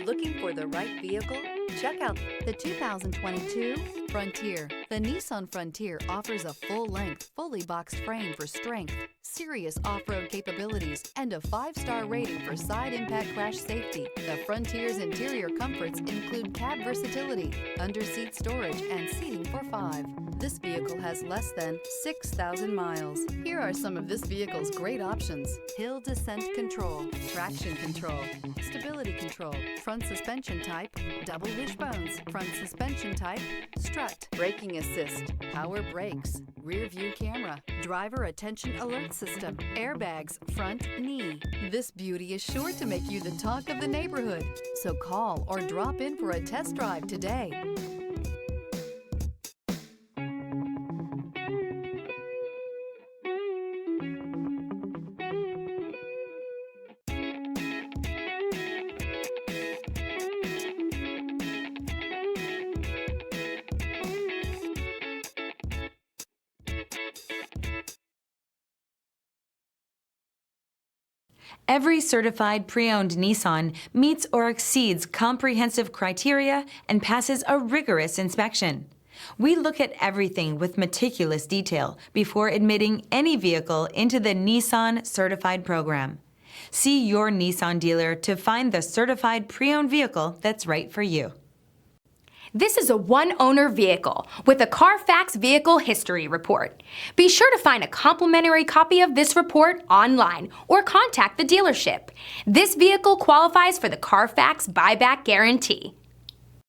Looking for the right vehicle? Check out the 2022 Frontier. The Nissan Frontier offers a full-length, fully boxed frame for strength, serious off-road capabilities, and a 5-star rating for side impact crash safety. The Frontier's interior comforts include cab versatility, under-seat storage, and seating for 5. This vehicle has less than 6,000 miles. Here are some of this vehicle's great options: hill descent control, traction control, stability control, front suspension type, double wishbones, front suspension type, strut, braking assist, power brakes, rear view camera, driver attention alert system, airbags, front knee. This beauty is sure to make you the talk of the neighborhood. So call or drop in for a test drive today. Every certified pre-owned Nissan meets or exceeds comprehensive criteria and passes a rigorous inspection. We look at everything with meticulous detail before admitting any vehicle into the Nissan Certified program. See your Nissan dealer to find the certified pre-owned vehicle that's right for you. This is a one-owner vehicle with a Carfax Vehicle History Report. Be sure to find a complimentary copy of this report online or contact the dealership. This vehicle qualifies for the Carfax Buyback Guarantee.